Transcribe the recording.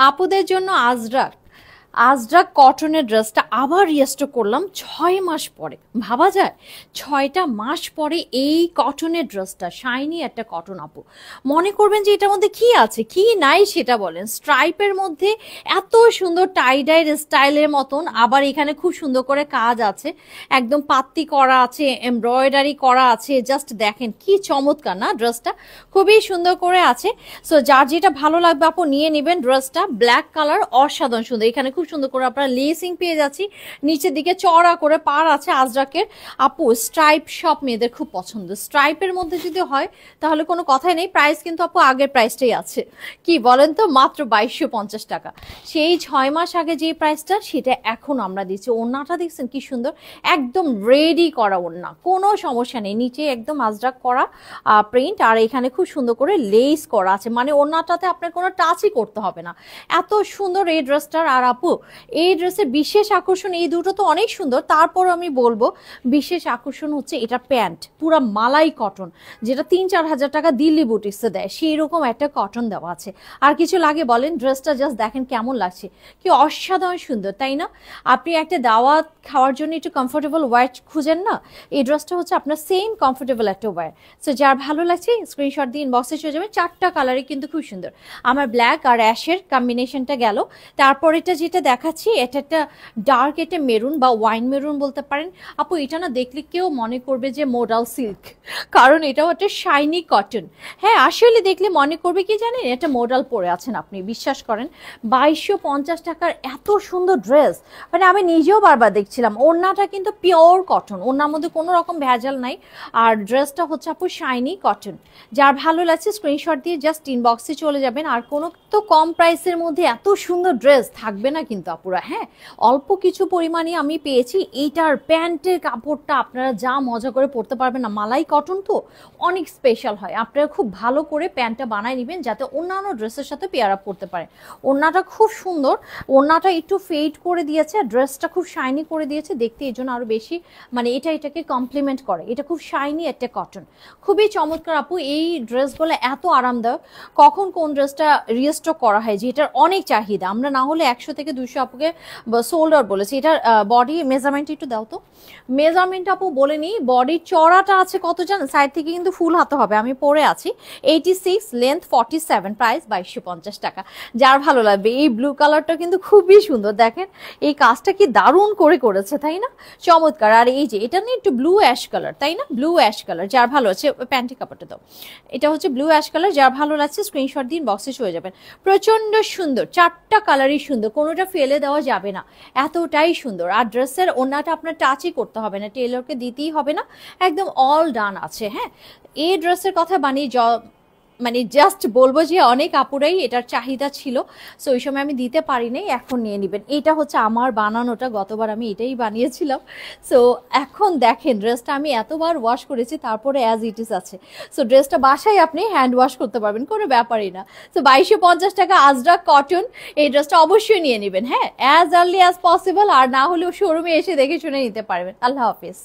আপুদের জন্য আজরাক আজরাক কটনের ড্রেসটা আবার রিস্টক করলাম 6 মাস পরে। ভাবা যায় 6টা মাস পরে এই কটনের ড্রেসটা, শাইনি একটা কটন। আপু মনে করবেন যে এটার মধ্যে কি আছে কি নাই সেটা বলেন। স্ট্রাইপের মধ্যে এত সুন্দর টাইডাই স্টাইলের মতন, আবার এখানে খুব সুন্দর করে কাজ আছে, একদম পাত্তি করা আছে, এমব্রয়ডারি করা আছে। জাস্ট দেখেন কি চমৎকার না, ড্রেসটা খুবই সুন্দর করে আছে। সো যার যেটা ভালো লাগবে আপু নিয়ে নেবেন। ড্রেসটা ব্ল্যাক কালার, অসাধারণ সুন্দর। এখানে খুব সুন্দর করে আপনারা লেসিং পেয়ে যাচ্ছি, নিচের দিকে চড়া করে পার আছে আজরাকের। আপু স্ট্রাইপ সব মেয়েদের খুব পছন্দ। স্ট্রাইপের মধ্যে যদি হয় তাহলে কোনো কথাই নেই। প্রাইস কিন্তু আপু আগের প্রাইসটাই আছে, কি বলেন তো, মাত্র 2250 টাকা। সেই 6 মাস আগে যে প্রাইসটা সেটা এখন আমরা দিচ্ছি। ওড়নাটা দেখছেন কি সুন্দর, একদম রেডি করা ওড়না, কোনো সমস্যা নেই। নিচে একদম আজরাক করা প্রিন্ট, আর এখানে খুব সুন্দর করে লেস করা আছে, মানে ওড়নাটাতে আপনার কোনো টাচই করতে হবে না। এত সুন্দর এই ড্রেসটার। আর আপু এই ড্রেসের বিশেষ আকর্ষণ, এই দুটো তো অনেক সুন্দর, তারপর আমি বলবো বিশেষ আকর্ষণ হচ্ছে এটা প্যান্ট, পুরা মালাই কটন, যেটা 3-4 হাজার টাকা দিল্লি বুটিক্সে দেয়, সেই রকম একটা কটন দেওয়া আছে। আর কিছু লাগে বলেন? ড্রেসটা জাস্ট দেখেন কেমন লাগছে, কি অসাধারণ সুন্দর, তাই না? আপনি একটা দাওয়াত খাওয়ার জন্য একটু কমফোর্টেবল ওয়্যার খুঁজেন না, এই ড্রেসটা হচ্ছে আপনার সেম কমফোর্টেবল একটা ওয়্যার। সো যার ভালো লাগছে স্ক্রিনশট দিয়ে ইনবক্সে চলে যাবে। 4টা কালারে কিন্তু খুব সুন্দর। আমার ব্ল্যাক আর অ্যাশের কম্বিনেশনটা গেল। তারপর এটা যেটা দেখাচ্ছি, এটা একটা ডার্ক, এটা মেরুন বা ওয়াইন মেরুন বলতে পারেন। আপু এটা না দেখলে কেউ মনে করবে যে মোডাল সিল্ক, কারণ এটাও একটা শাইনি কটন। হ্যাঁ আসলে দেখলে মনে করবে কি জানেন, এটা মোডাল পরে আছেন আপনি, বিশ্বাস করেন। 2250 টাকার এত সুন্দর ড্রেস, মানে আমি নিজেও বারবার দেখছিলাম। ওড়নাটা কিন্তু পিওর কটন, ওড়নার মধ্যে কোনো রকম ভেজাল নাই। আর ড্রেসটা হচ্ছে আপু শাইনি কটন। যার ভালো লাগছে স্ক্রিনশট দিয়ে জাস্ট ইনবক্সে চলে যাবেন। আর কোনো তো কম প্রাইসের মধ্যে এত সুন্দর ড্রেস থাকবে না কিন্তু আপুরা। হ্যাঁ অল্প কিছু পরিমাণে আমি পেয়েছি। এইটার প্যান্টের কাপড়টা আপনারা যা মজা করে পরতে পারবেন না, মালাই কটন তো অনেক স্পেশাল হয়। আপনারা খুব ভালো করে প্যান্টটা বানায় নেবেন যাতে অন্যান্য ড্রেসের সাথে পেয়ার আপ করতে পারেন। ওড়নাটা খুব সুন্দর, ওড়নাটা একটু ফেড করে দিয়েছে, ড্রেসটা খুব শাইনি করে দিয়েছে দেখতে, এই জন্য আরো বেশি মানে এটাকে কমপ্লিমেন্ট করে। এটা খুব শাইনি একটা কটন, খুবই চমৎকার আপু। এই ড্রেসগুলো এত আরামদায়ক, কখন কোন ড্রেসটা রিস্টক করা হয়, যেটার অনেক চাহিদা। আমরা না হলে 100 থেকে 200 আপুকে সোল্ড আউট বলেছি। এটার বডি মেজারমেন্ট একটু দাও তো। মেজারমেন্ট আপু বলে নিই, বডির চড়াটা আছে কত জানেন? সাইড থেকে কিন্তু ফুল হাতে হবে, আমি পরে আছি 86, লেন্থ 47, প্রাইস 2250 টাকা। যার ভালো লাগবে, এই ব্লু কালারটা কিন্তু খুবই সুন্দর। দেখেন এই কাজটা কি দারুণ করে করেছে, তাই না? চমৎকার। আর এই যে এটা নিয়ে একটু ব্লু অ্যাশ কালার, তাই না? ব্লু অ্যাশ কালার, যার ভালো আছে প্যান্টি কাপড়টা দাও। এটা হচ্ছে ব্লু অ্যাশ কালার, যার ভালো লাগছে স্ক্রিনশট দিন, বক্সে চলে যাবেন। প্রচন্ড সুন্দর, 4টা কালারই সুন্দর, কোনোটা ফেলে দেওয়া যাবে না, এতটাই সুন্দর। আর ড্রেসের ওড়নাটা আপনার টাচই করতে হবে না, টেলরকে দিতেই হবে না, একদম অল ডান আছে। হ্যাঁ এই ড্রেসের কথা মানে জাস্ট বলবো যে অনেক আপুরাই এটার চাহিদা ছিল, সো ওই সময় আমি দিতে পারি নাই, এখন নিয়ে নেবেন। এটা হচ্ছে আমার বানানোটা, গতবার আমি এটাই বানিয়েছিলাম। সো এখন দেখেন ড্রেসটা আমি এতবার ওয়াশ করেছি, তারপরে অ্যাজ ইট ইজ আছে। সো ড্রেসটা বাসায় আপনি হ্যান্ড ওয়াশ করতে পারবেন, কোনো ব্যাপারই না। সো 2250 টাকা আজরাক কটন, এই ড্রেসটা অবশ্যই নিয়ে নেবেন। হ্যাঁ অ্যাজ আর্লি অ্যাজ পসিবল, আর না হলেও শোরুমে এসে দেখে শুনে নিতে পারবেন। আল্লাহ হাফিজ।